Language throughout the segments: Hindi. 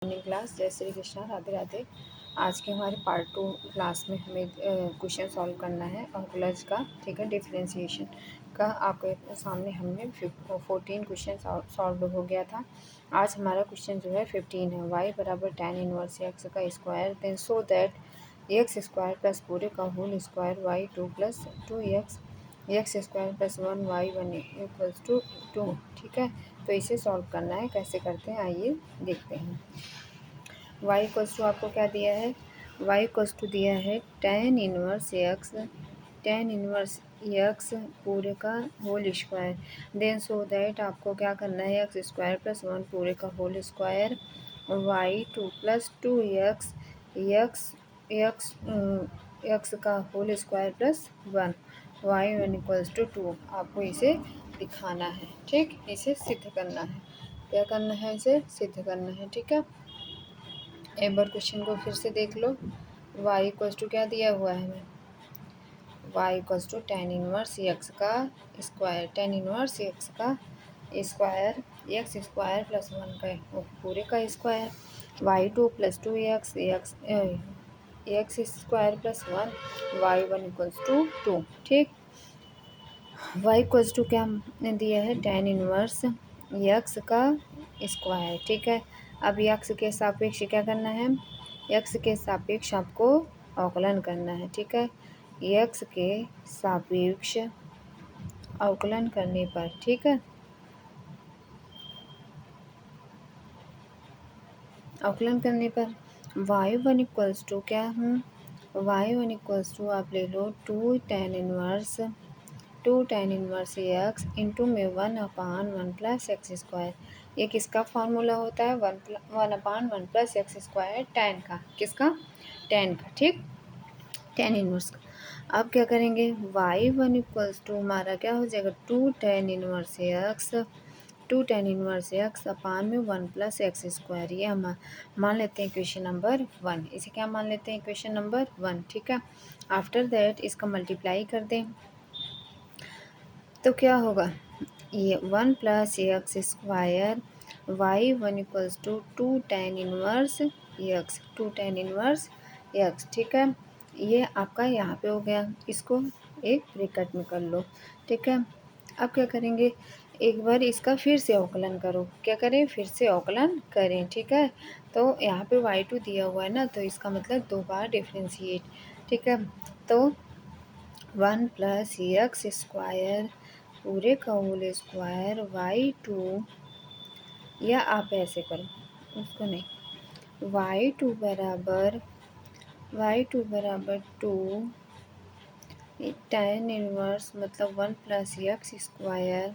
Morning class. जय श्री कृष्णा, राधे राधे। आज के हमारे पार्ट 2 क्लास में हमें क्वेश्चन सॉल्व करना है ऑर्गुलर्स का, ठीक है, डिफरेंशिएशन का। आपके सामने हमने 14 क्वेश्चन सॉल्व हो गया था। आज हमारा क्वेश्चन जो है 15 है। y बराबर tan इनवर्स एक्स का square then so that x square plus पूरे का whole square y two plus two x square plus one y one equals to two, ठीक है। तो इसे सॉल्व करना है, कैसे करते हैं आइए देखते हैं। y इक्वल्स टू आपको क्या दिया है, y इक्वल्स टू दिया है tan इनवर्स एक्स पूरे का whole square then so that आपको क्या करना है, एक्स स्क्वायर प्लस वन पूरे का whole square y two plus two x x x x का whole square plus one y one equals to two. आपको इसे दिखाना है, ठीक, इसे सिद्ध करना है। क्या करना है, इसे सिद्ध करना है, ठीक है। एक बार क्वेश्चन को फिर से देख लो। y इक्वल्स टू क्या दिया हुआ है हमें, y equals to tan inverse x का स्क्वायर, tan इनवर्स एक्स का square x square plus one का पूरे का square y two plus two x x square plus one y one equals to two, ठीक। y इक्वल्स टू क्या दिया है, tan इनवर्स एक्स का स्क्वायर, ठीक है। अब एक्स के सापेक्ष क्या करना है, एक्स के सापेक्ष आपको अवकलन करना है, ठीक है। एक्स के सापेक्ष अवकलन करने पर, ठीक है, अवकलन करने पर वाई वन इक्वल्स टू क्या हूँ, वाई वन इक्वल्स टू आप ले लो two tan inverse x into में one upon one plus x square. ये किसका फार्मूला होता है, one upon one plus x square tan का, किसका, टैन का, ठीक, tan इनवर्स का। अब क्या करेंगे, वाई वन इक्वल्स टू हमारा क्या हो जाएगा, टू tan इनवर्स एक्स अपान में वन प्लस एक्स स्क्वायर। ये हम मान लेते हैं इक्वेशन नंबर 1। इसे क्या मान लेते हैं, इक्वेशन नंबर 1, ठीक है। आफ्टर दैट इसका मल्टीप्लाई कर दें तो क्या होगा, ये one plus x square y one equals to two tan inverse x, ठीक है। ये आपका यहाँ पे हो गया, इसको एक ब्रैकेट में कर लो, ठीक है। अब क्या करेंगे, एक बार इसका फिर से अवकलन करो, क्या करें, फिर से अवकलन करें, ठीक है। तो यहाँ पे y2 दिया हुआ है ना, तो इसका मतलब दो बार डिफ्रेंशिएट, ठीक है। तो वन प्लस एक्स स्क्वायर पूरे का होल स्क्वायर वाई टू, या आप ऐसे करो, उसको नहीं, वाई टू बराबर टू tan इनवर्स मतलब one plus x square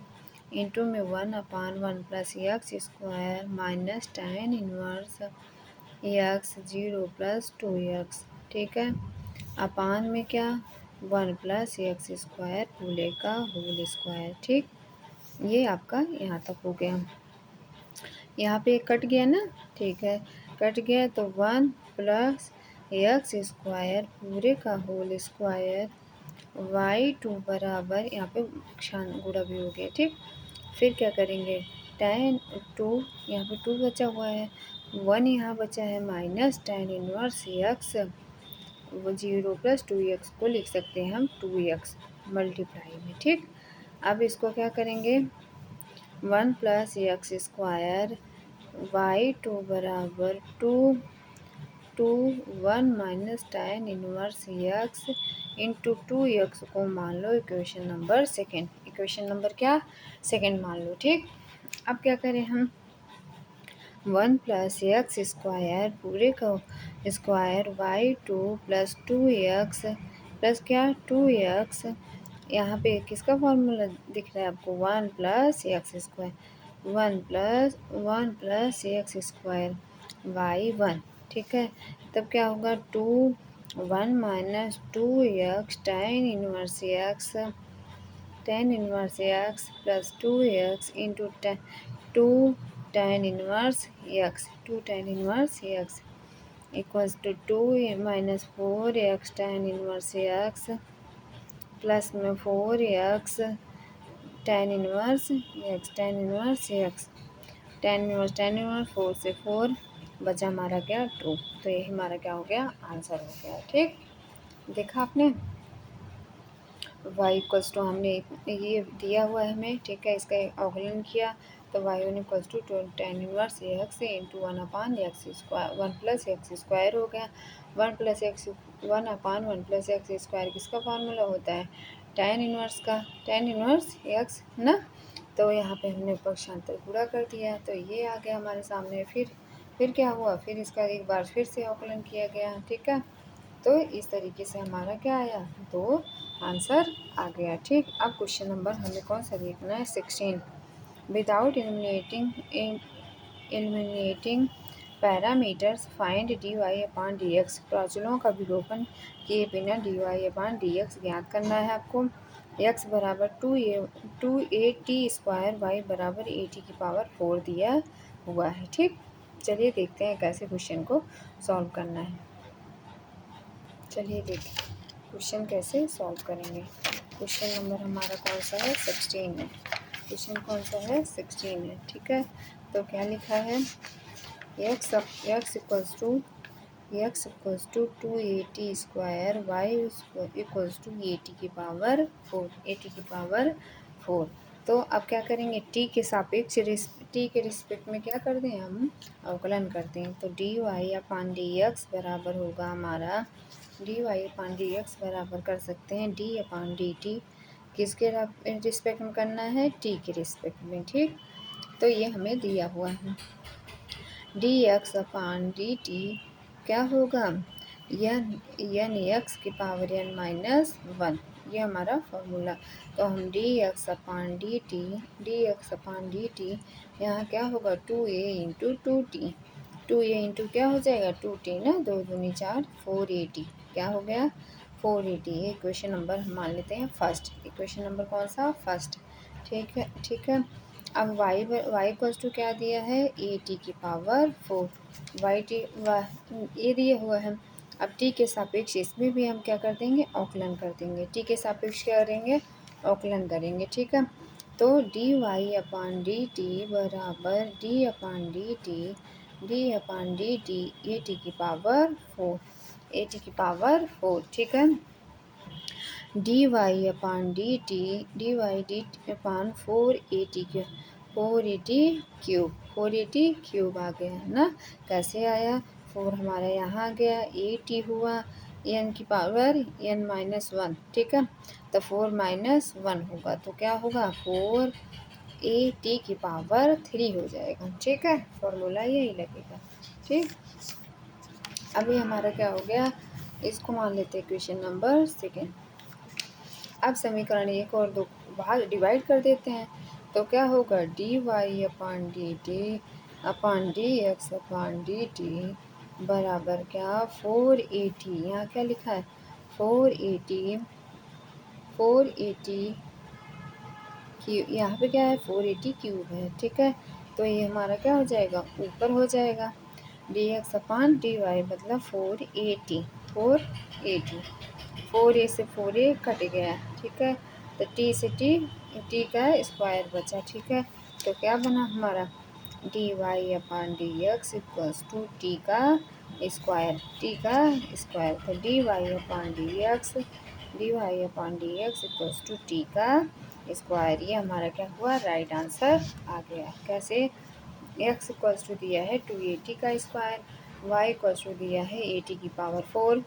into में one upon one plus x square minus tan inverse x zero plus two x, ठीक है, अपान में क्या, वन प्लस एक्स स्क्वायर पूरे का होल स्क्वायर, ठीक। ये आपका यहाँ तक हो गया, यहाँ पे कट गया ना, ठीक है, कट गया तो वन प्लस एक्स स्क्वायर पूरे का होल स्क्वायर वाई टू बराबर, यहाँ पे क्षान गुणा भी हो गया, ठीक। फिर क्या करेंगे, tan टू, यहाँ पे टू बचा हुआ है, वन यहाँ बचा है माइनस tan इनवर्स एक्स वो जीरो प्लस टू एक्स को लिख सकते हैं हम टू एक्स मल्टीप्लाई में, ठीक। अब इसको क्या करेंगे, one plus x square y two बराबर two one minus tan inverse x into two x को मान लो equation number second, equation number क्या, सेकेंड मान लो, ठीक। अब क्या करें हम, वन प्लस एक्स स्क्वायर पूरे का square y two plus two x plus क्या टू एक्स, यहाँ पे किसका फॉर्मूला दिख रहा है आपको, one plus x square one plus x square y one, ठीक है। तब क्या होगा, two one minus two x tan inverse x plus two x into two tan inverse x equals to two minus four x tan inverse x plus में four x tan inverse x tan inverse four से फोर बचा हमारा क्या 2। तो ये हमारा क्या हो गया आंसर हो गया। ठीक, देखा आपने y इक्वल्स टू हमने ये दिया हुआ है हमें, ठीक है, इसका अवकलन किया तो y1 equals to tan inverse x into 1/x², 1+x² हो गया। 1+x किसका फार्मूला होता है tan इनवर्स का, tan इनवर्स x ना। तो यहाँ पे हमने पक्षांतर पूरा कर दिया तो ये आ गया हमारे सामने। फिर क्या हुआ, फिर इसका एक बार फिर से अवकलन किया गया, ठीक है। तो इस तरीके से हमारा क्या आया 2 आंसर आ गया। ठीक, अब क्वेश्चन नंबर हमें कौन सा देखना है 16। Without eliminating parameters find dy/dx। प्राचलों का विलोपन किए बिना dy/dx ज्ञात करना है आपको। x बराबर 2a/t², y बराबर a⁴ दिया हुआ है। ठीक, चलिए देखते हैं कैसे क्वेश्चन को सॉल्व करना है। चलिए देखिए क्वेश्चन कैसे सॉल्व करेंगे। क्वेश्चन नंबर हमारा कौन सा है 16 है। क्वेश्चन कौन सा है 16 है, ठीक है। तो क्या लिखा है x equals to 2a/t², y equals to a⁴। तो अब क्या करेंगे टी के सापेक्ष टी के रिस्पेक्ट में क्या कर दें हम अवकलन करते हैं। तो dy/dx बराबर होगा हमारा dy/dx बराबर कर सकते हैं d/dt। किसके रिस्पेक्ट में करना है टी के रिस्पेक्ट में। ठीक, तो ये हमें दिया हुआ है dx/dt क्या होगा n x⁻n−1, ये हमारा फॉर्मूला। तो हम dx/dt यहाँ क्या होगा 2a/2t, 2a क्या हो जाएगा 2t ना, 2 दूनी 4 4a/t क्या हो गया 4a/t। ये इक्वेशन नंबर हम मान लेते हैं फर्स्ट। इक्वेशन नंबर कौन सा फर्स्ट, ठीक है, ठीक है। अब y इक्वल्स टू क्या दिया है a⁴, ये दिया हुआ है। अब t के सापेक्ष इसमें भी हम क्या कर देंगे अवकलन कर देंगे। t के सापेक्ष क्या करेंगे अवकलन करेंगे, ठीक है। तो dy/dt बराबर d/dt a⁴, ठीक है। dy/480³ आ गया है ना। कैसे आया 4 हमारा यहाँ आ गया a हुआ n⁻n−1, ठीक है। तो 4-1 होगा तो क्या होगा 4a⁴ हो जाएगा, ठीक है। फॉर्मूला यही लगेगा। ठीक, अभी हमारा क्या हो गया इसको मान लेते हैं क्वेश्चन नंबर 2। अब समीकरण 1 और 2 बाहर डिवाइड कर देते हैं तो क्या होगा dy/dx/dt बराबर क्या 480, यहाँ क्या लिखा है 480 क्यूब, यहाँ पे क्या है 480³ है, ठीक है। तो ये हमारा क्या हो जाएगा ऊपर हो जाएगा dx/dy मतलब 480 4a से 4a कट गया, ठीक है। तो t से t का स्क्वायर बचा, ठीक है। तो क्या बना हमारा dy/dx इक्वल्स टू t का स्क्वायर, तो dy/dx इक्वल्स टू t का स्क्वायर। ये हमारा क्या हुआ राइट आंसर आ गया। कैसे x इक्वल्स टू दिया है 280 का स्क्वायर, y इक्वल्स टू दिया है a⁴।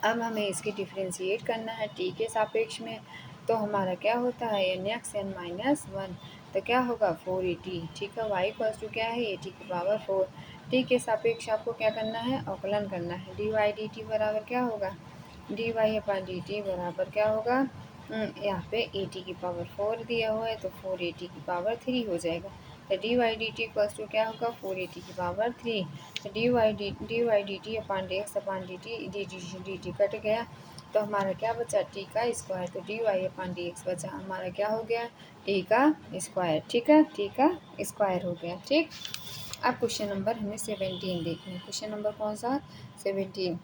अब हमें इसकी डिफ्रेंशिएट करना है t के सापेक्ष में। तो हमारा क्या होता है n(x(n−1), तो क्या होगा 480, ठीक है। y इक्वल्स टू क्या है a⁴। t के सापेक्ष आपको क्या करना है अवकलन करना है। dy/dt बराबर क्या होगा dy/dt बराबर क्या होगा यहाँ पे a⁴ दिया हुआ है तो 4a⁴ हो जाएगा। तो dy/dt इक्वल्स टू क्या होगा 4a⁴। तो dy/dt कट गया तो हमारा क्या बचा t का स्क्वायर। तो dy/dx बचा हमारा क्या हो गया t का स्क्वायर, ठीक है, t का स्क्वायर हो गया। ठीक, अब क्वेश्चन नंबर हमें 17 देखना है। क्वेश्चन नंबर कौन सा 17।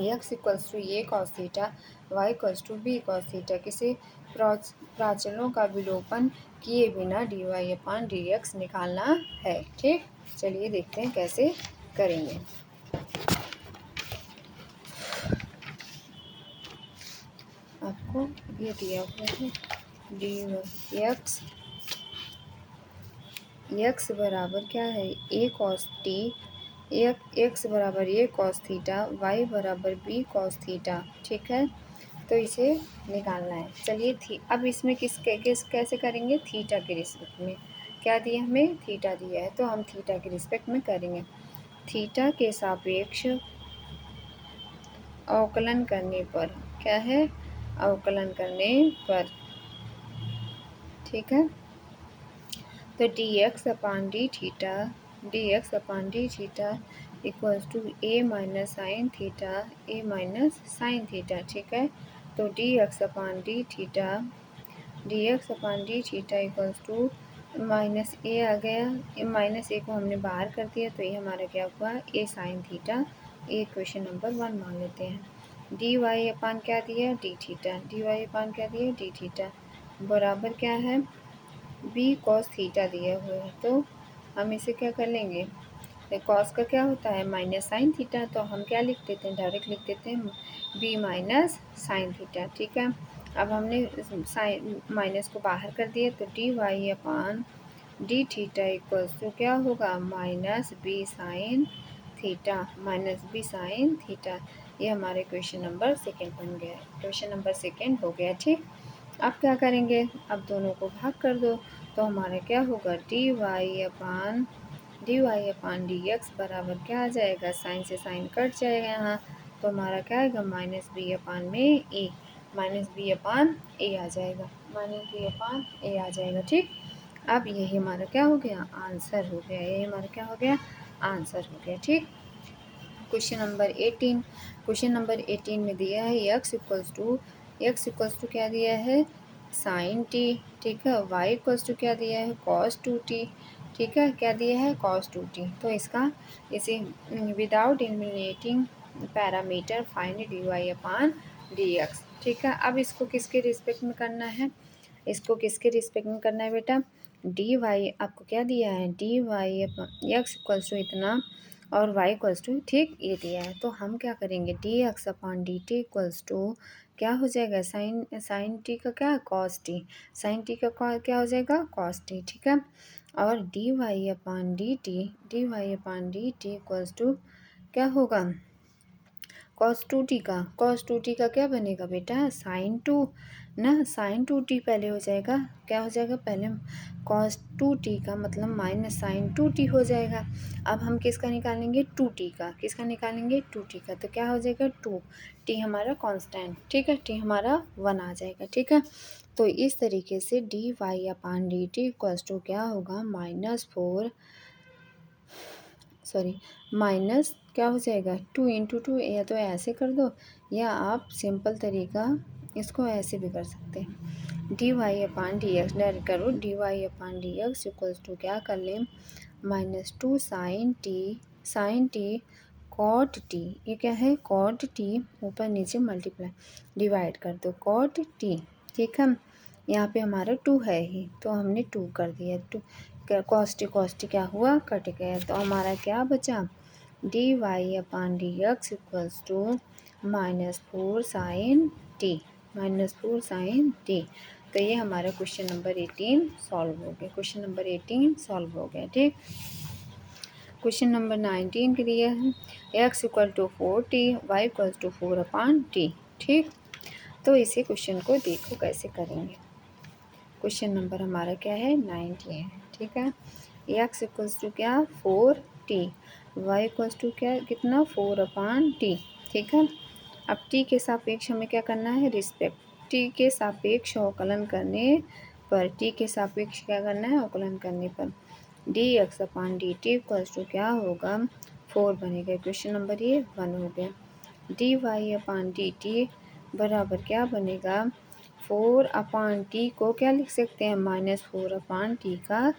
x equals to a cos theta, y equals to b cos theta किसी प्राचलों का विलोपन किए बिना dy/dx निकालना है। ठीक, चलिए देखते हैं कैसे करेंगे। आपको ये दिया हुआ है डी एक्स एक्स बराबर क्या है ए कॉस टी, एक्स बराबर ए कॉस थीटा, वाई बराबर बी कॉस थीटा। ठीक है, तो इसे निकालना है। चलिए अब इसमें किस कैसे करेंगे, थीटा के रिस्पेक्ट में। क्या दिया हमें, थीटा दिया है, तो हम थीटा के रिस्पेक्ट में करेंगे। थीटा के सापेक्ष अवकलन करने पर, क्या है, अवकलन करने पर। ठीक है, तो d x upon D theta equals to a minus sine theta, a minus sine theta. ठीक है, तो d x upon D theta equals to minus a आ गया, माइनस ए को हमने बाहर कर दिया, तो ये हमारा क्या हुआ, ए साइन थीटा। ये क्वेश्चन नंबर 1 मान लेते हैं। डी वाई अपान क्या दिया, डी थीटा बराबर क्या है, बी कॉस थीटा दिया हुआ है। तो हम इसे क्या कर लेंगे, कॉस का क्या होता है माइनस साइन थीटा, तो हम क्या लिख देते हैं, डायरेक्ट लिख देते हैं बी माइनस साइन थीटा। ठीक है, अब हमने साइन माइनस को बाहर कर दिया, तो D Y upon D theta equals to क्या होगा, माइनस बी साइन थीटा। ये हमारे क्वेश्चन नंबर 2 बन गया, क्वेश्चन नंबर 2 हो गया। ठीक, अब क्या करेंगे, अब दोनों को भाग कर दो, तो हमारा क्या होगा, D Y upon D x बराबर क्या आ जाएगा, साइन से साइन कट जाएगा यहाँ, तो हमारा क्या आएगा, माइनस बी अपान ए आ जाएगा। ठीक, अब यही हमारा क्या हो गया, आंसर हो गया, ये हमारा क्या हो गया, आंसर हो गया। ठीक, क्वेश्चन नंबर 18 में दिया है एक्स इक्वल्स टू क्या दिया है, साइन टी। ठीक है, वाई इक्वल्स टू क्या दिया है, कॉस 2t। ठीक है, क्या दिया है, कॉस 2t। तो इसे without eliminating parameter find d Y upon D x. ठीक है, अब इसको किसके रिस्पेक्ट में करना है, बेटा, डी वाई आपको क्या दिया है, D Y X equals to इतना और y इक्वल्स टू, ठीक, ये दिया है, तो हम क्या करेंगे, D x upon D T equals to क्या हो जाएगा, साइन टी का क्या, कॉस टी, साइन टी का क्या हो जाएगा, कॉस टी। ठीक है, और D Y upon D T equals to क्या होगा, कॉस टू टी का क्या बनेगा बेटा, साइन टू टी पहले हो जाएगा, क्या हो जाएगा, पहले कॉस 2t का मतलब माइनस साइन 2t हो जाएगा। अब हम किसका निकालेंगे, 2t का, तो क्या हो जाएगा, 2t हमारा कांस्टेंट। ठीक है, t हमारा 1 आ जाएगा। ठीक है, तो इस तरीके से D Y upon D T equals to क्या होगा, माइनस क्या हो जाएगा, 2 इंटू 2, या तो ऐसे कर दो या आप सिंपल तरीका इसको ऐसे भी कर सकते हैं, D Y upon D X direct करो, D Y upon D X equals to क्या कर लें, -2 साइन टी कॉट टी, ये क्या है, कॉट टी, ऊपर नीचे मल्टीप्लाई डिवाइड कर दो, कॉट टी। ठीक है, यहाँ पे हमारा 2 है ही, तो हमने 2 कर दिया, 2 कॉस्टी क्या हुआ, कट गया, तो हमारा क्या बचा, D Y upon D X equals to -4 sine T. तो ये हमारा क्वेश्चन नंबर 18 सॉल्व हो गया। ठीक, क्वेश्चन नंबर 19 के लिए है X equal to 4t, Y equal to 4 upon T. ठीक, तो इसी क्वेश्चन को देखो कैसे करेंगे। क्वेश्चन नंबर हमारा क्या है, 19 है। ठीक है, एक्स इक्वल्स टू क्या, 4t, वाई इक्वल्स टू क्या, कितना, 4 अपान टी। ठीक है, अब टी के सापेक्ष हमें क्या करना है, रिस्पेक्ट, टी के सापेक्ष अवकलन करने पर, अवकलन करने पर D x upon D T equals to क्या होगा, 4 बनेगा। क्वेश्चन नंबर ये 1 हो गया। D Y upon D T बराबर क्या बनेगा, 4 अपान टी को क्या लिख सकते हैं, -4 अपान टी का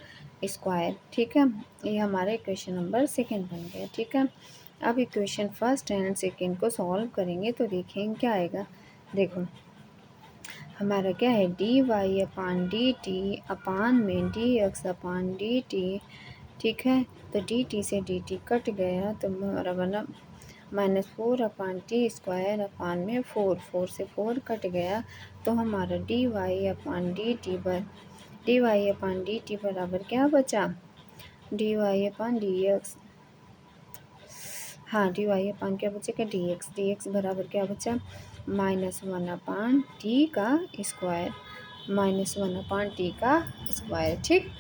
स्क्वायर। ठीक है, ये हमारा इक्वेशन नंबर 2 बन गया। ठीक है, अब इक्वेशन फर्स्ट एंड सेकेंड को सॉल्व करेंगे तो देखेंगे क्या आएगा। देखो हमारा क्या है, D Y upon D T upon में D x upon D T ठीक है। तो डी टी से डी टी कट गया तो हमारा बना -4/t² में 4 से 4 कट गया तो हमारा dy/dt बराबर क्या बचा, dy/dx, हाँ dy क्या बचेगा dx बराबर क्या बचा -1/t का स्क्वायर, -1/t का स्क्वायर। ठीक,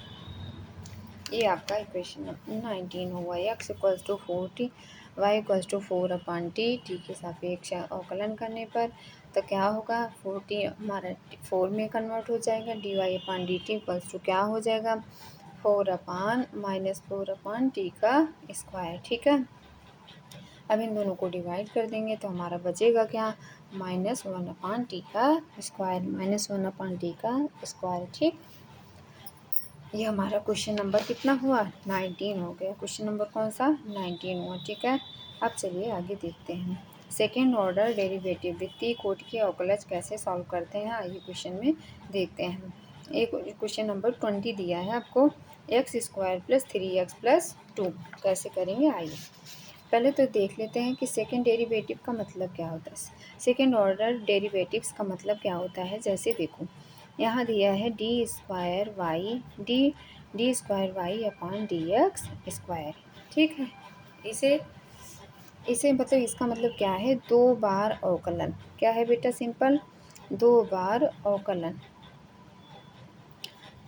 ये आपका इक्वेशन 19 हुआ। x equals to 4t, y equals to 4/t, t के सापेक्ष अवकलन करने पर तो क्या होगा 4t हमारा 4 में कन्वर्ट हो जाएगा, dy/dt इक्वल्स टू क्या हो जाएगा 4/-4/t का स्क्वायर। ठीक है, अब इन दोनों को डिवाइड कर देंगे तो हमारा बचेगा क्या -1/t का स्क्वायर, -1/t का स्क्वायर। ठीक, ये हमारा क्वेश्चन नंबर कितना हुआ 19 हो गया। क्वेश्चन नंबर कौन सा 19 हुआ। ठीक है, अब चलिए आगे देखते हैं। सेकेंड ऑर्डर डेरिवेटिव वित्तीय कोटि के अवकलज कैसे सॉल्व करते हैं, आइए क्वेश्चन में देखते हैं। एक क्वेश्चन नंबर 20 दिया है आपको, x² + 3x + 2 कैसे करेंगे, आइए पहले तो देख लेते हैं कि सेकेंड डेरिवेटिव का मतलब क्या होता है। सेकेंड ऑर्डर डेरिवेटिव्स का मतलब क्या होता है, जैसे देखो यहाँ दिया है d² y/dx²। ठीक है, इसे इसे मतलब इसका मतलब क्या है, 2 बार अवकलन। क्या है बेटा, सिंपल 2 बार अवकलन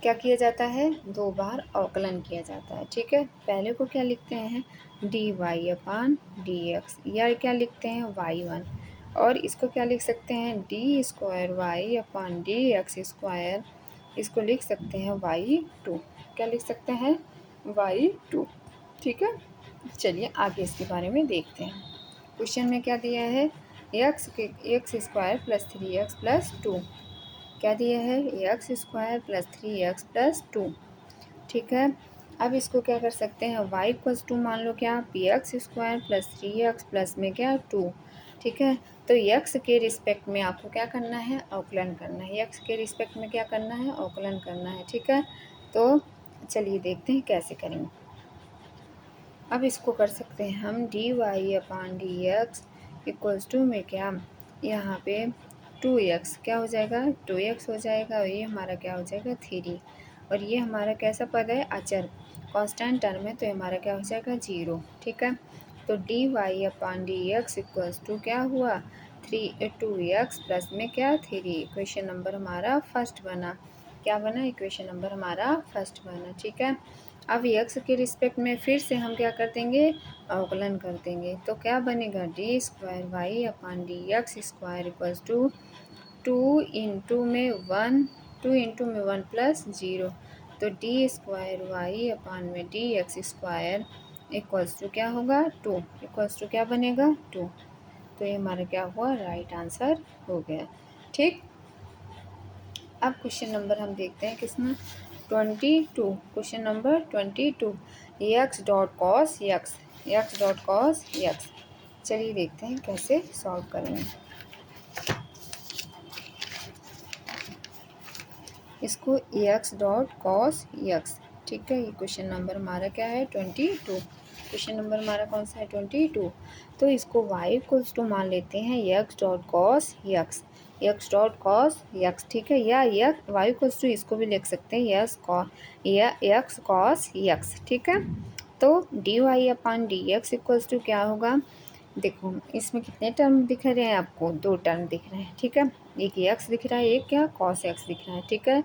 क्या किया जाता है, 2 बार अवकलन किया जाता है। ठीक है, पहले को क्या लिखते हैं dy/dx, या क्या लिखते हैं y1, और इसको क्या लिख सकते हैं d² y/dx², इसको लिख सकते हैं y2। क्या लिख सकते हैं y2। ठीक है, चलिए आगे इसके बारे में देखते हैं। क्वेश्चन में क्या दिया है, x² + 3x + 2 क्या दिया है x² + 3x + 2। ठीक है, अब इसको क्या कर सकते हैं y इक्वल्स टू मान लो क्या px² + 3x प्लस में क्या 2। ठीक है, तो x के रिस्पेक्ट में आपको क्या करना है, अवकलन करना है। x के रिस्पेक्ट में क्या करना है, अवकलन करना है। ठीक है, तो चलिए देखते हैं कैसे करेंगे। अब इसको कर सकते हैं हम dy/dx इक्वल्स टू में क्या, यहाँ पे 2x क्या हो जाएगा 2x हो जाएगा, और ये हमारा क्या हो जाएगा 3, और ये हमारा कैसा पद है, अचर कांस्टेंट टर्म है, तो ये हमारा क्या हो जाएगा 0। ठीक है, तो dy/dx इक्वल्स टू क्या हुआ 2x प्लस में क्या 3। इक्वेशन नंबर हमारा फर्स्ट बना। क्या बना, इक्वेशन नंबर हमारा फर्स्ट बना। ठीक है, अब x के रिस्पेक्ट में फिर से हम क्या कर देंगे, अवकलन कर देंगे, तो क्या बनेगा d² y/dx² equals to 2 into में 1 प्लस 0, तो d² y/dx² इक्वल्स टू क्या होगा 2, इक्वल्स टू क्या बनेगा 2। तो ये हमारा क्या हुआ, राइट आंसर हो गया। ठीक, अब क्वेश्चन नंबर हम देखते हैं किसमें 22। Question number 22, x.cos x। चलिए देखते हैं कैसे सॉल्व करेंगे इसको, x.cos x। ठीक है, ये क्वेश्चन नंबर हमारा क्या है 22। क्वेश्चन नंबर हमारा कौन सा है 22। तो इसको y इक्वल्स टू मान लेते हैं x.cos x, x.cos x। ठीक है, या y इक्वल्स टू इसको भी लिख सकते हैं x cos x। ठीक है, तो dy/dx इक्वल्स टू क्या होगा, देखो इसमें कितने टर्म दिख रहे हैं आपको, 2 टर्म दिख रहे हैं। ठीक है, एक x दिख रहा है, एक क्या cos x दिख रहा है। ठीक है,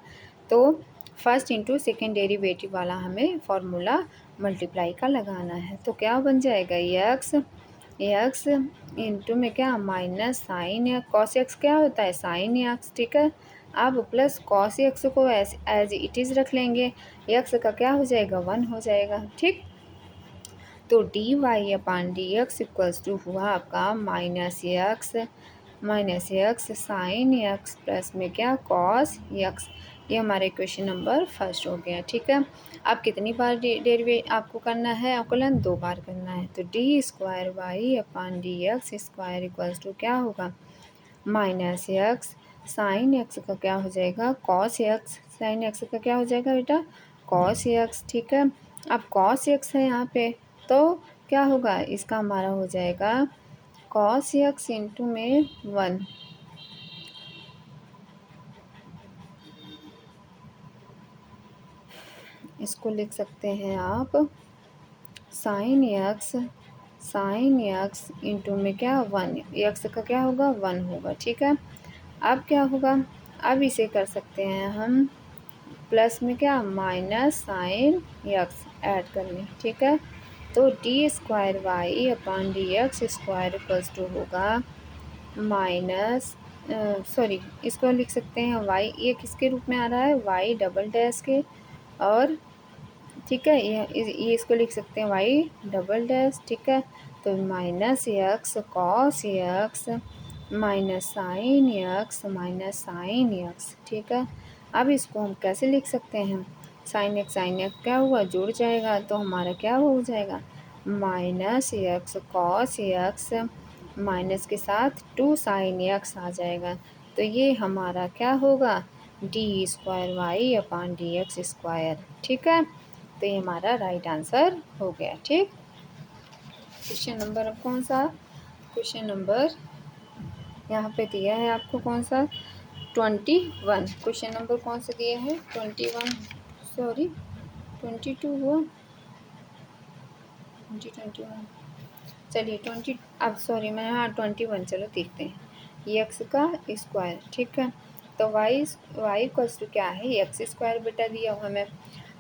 तो फर्स्ट इंटू सेकेंड डेरिवेटिव वाला हमें फॉर्मूला मल्टीप्लाई का लगाना है, तो क्या बन जाएगा x इंटू में क्या माइनस साइन या cos x क्या होता है साइन x। ठीक है, अब प्लस cos x को एज इट इज़ रख लेंगे, x का क्या हो जाएगा 1 हो जाएगा। ठीक, तो dy/dx इक्वल्स टू हुआ आपका -x साइन x प्लस में क्या cos x। ये हमारे क्वेश्चन नंबर फर्स्ट हो गया। ठीक है, अब कितनी बार डेरिवेट आपको करना है, अवकलन 2 बार करना है, तो d²y/dx² इक्वल्स टू क्या होगा -x साइन x का क्या हो जाएगा cos x, साइन x का क्या हो जाएगा बेटा cos x। ठीक है, अब कॉस एक्स है यहाँ पे, तो क्या होगा, इसका हमारा हो जाएगा कॉस एक्स इंटू में 1, इसको लिख सकते हैं आप साइन एक्स इंटू में क्या 1, एक्स का क्या होगा 1 होगा। ठीक है, अब क्या होगा, अब इसे कर सकते हैं हम प्लस में क्या माइनस साइन एक्स ऐड कर लें। ठीक है, तो D square Y upon D X square equals to होगा माइनस, सॉरी इसको लिख सकते हैं वाई, ये किसके रूप में आ रहा है वाई डबल डैश के, और ठीक है ये इसको लिख सकते हैं वाई डबल डैश। ठीक है, तो minus x cos x minus sine x. ठीक है, अब इसको हम कैसे लिख सकते हैं, साइन एक्स क्या हुआ जुड़ जाएगा, तो हमारा क्या हो जाएगा minus x cos x minus के साथ 2 साइन एक्स आ जाएगा, तो ये हमारा क्या होगा D square Y upon D X square. ठीक है, तो ये हमारा राइट आंसर हो गया। ठीक, क्वेश्चन नंबर अब कौन सा, क्वेश्चन नंबर यहाँ पे दिया है आपको कौन सा 21, क्वेश्चन नंबर कौन सा दिया है 21, सॉरी 22 हुआ 21, चलिए 20, अब सॉरी मैं हाँ 21, चलो देखते हैं एक्स का स्क्वायर। ठीक है, तो वाई इक्वल्स टू क्या है एक्स स्क्वायर बेटा दिया हुआ हमें,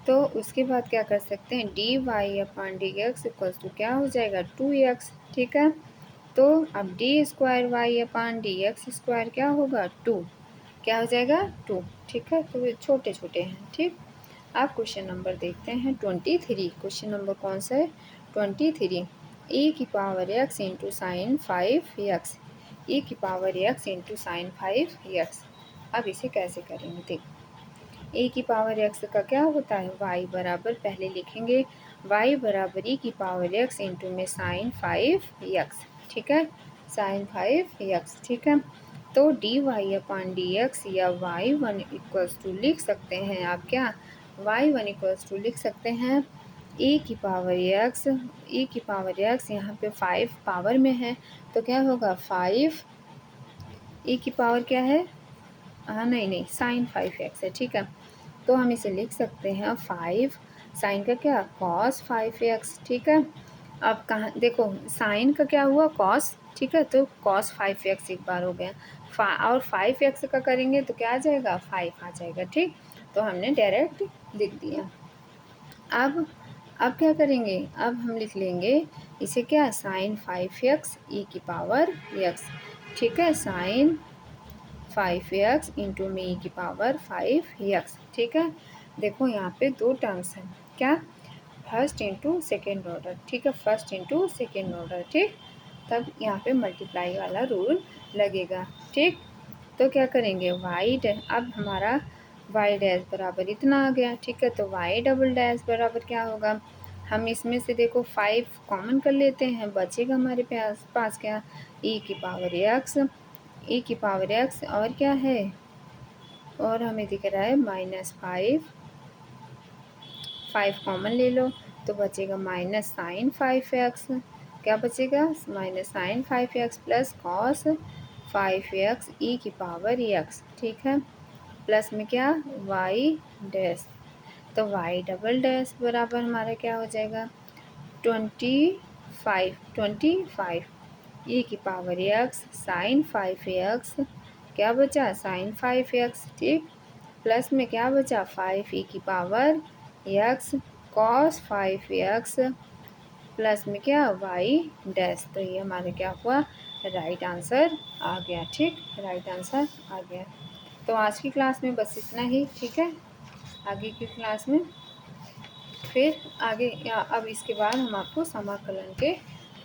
तो उसके बाद क्या कर सकते हैं D Y upon D X equals to क्या हो जाएगा 2x। ठीक है, तो अब D square Y upon D X square क्या होगा 2, क्या हो जाएगा 2। ठीक है, तो ये छोटे छोटे हैं। ठीक, अब क्वेश्चन नंबर देखते हैं 23, क्वेश्चन नंबर कौन सा है 23, e की power x into sine 5x, e की power x into sine 5x। अब इसे कैसे करेंगे देख, e की पावर x का क्या होता है y बराबर, पहले लिखेंगे y बराबर e की पावर x इंटू में साइन 5x। ठीक है, साइन 5x। ठीक है, तो D Y upon D x या y1 इक्वल्स टू लिख सकते हैं आप क्या y1 इक्वल्स टू लिख सकते हैं e की पावर x यहाँ पे 5 पावर में है, तो क्या होगा 5 e की पावर क्या है, हाँ नहीं साइन 5x है। ठीक है, तो हम इसे लिख सकते हैं 5 साइन का क्या कॉस 5x। ठीक है, अब कहाँ देखो साइन का क्या हुआ कॉस। ठीक है, तो कॉस 5x एक बार हो गया, और 5x का करेंगे तो क्या आ जाएगा 5 आ जाएगा। ठीक, तो हमने डायरेक्ट लिख दिया। अब क्या करेंगे, अब हम लिख लेंगे इसे क्या साइन 5x ई की पावर x। ठीक है, साइन 5x इंटू में ई की पावर 5x। ठीक है, देखो यहाँ पे दो टर्म्स हैं क्या, फर्स्ट इंटू सेकेंड ऑर्डर। ठीक है, फर्स्ट इंटू सेकेंड ऑर्डर। ठीक, तब यहाँ पे मल्टीप्लाई वाला रूल लगेगा। ठीक, तो क्या करेंगे अब हमारा वाई डैश बराबर इतना आ गया। ठीक है, तो वाई डबल डैश बराबर क्या होगा, हम इसमें से देखो 5 कॉमन कर लेते हैं, बचेगा हमारे पास क्या ई की पावर एक्स और क्या है, और हमें दिख रहा है -5 कॉमन ले लो तो बचेगा माइनस साइन 5x, क्या बचेगा minus sine 5x plus cos 5x E की पावर x। ठीक है, प्लस में क्या वाई डैश, तो वाई डबल डैश बराबर हमारा क्या हो जाएगा 25 ई की पावर x साइन 5x, क्या बचा साइन 5x। ठीक, प्लस में क्या बचा 5 ई की power x cos 5x plus में क्या वाई डैश, तो ये हमारे क्या हुआ राइट आंसर आ गया। ठीक, राइट आंसर आ गया। तो आज की क्लास में बस इतना ही। ठीक है, आगे की क्लास में फिर आगे अब इसके बाद हम आपको समाकलन के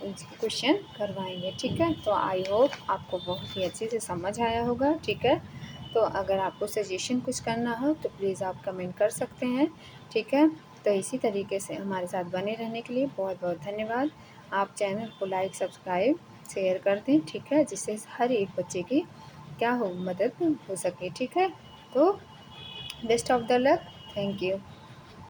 क्वेश्चन करवाएंगे। ठीक है, तो आई होप आपको बहुत ही अच्छे से समझ आया होगा। ठीक है, तो अगर आपको सजेशन कुछ करना हो तो प्लीज़ आप कमेंट कर सकते हैं। ठीक है, तो इसी तरीके से हमारे साथ बने रहने के लिए बहुत बहुत धन्यवाद। आप चैनल को लाइक सब्सक्राइब शेयर कर दें। ठीक है, जिससे हर एक बच्चे की क्या हो मदद हो सके। ठीक है, तो best of the luck, thank you.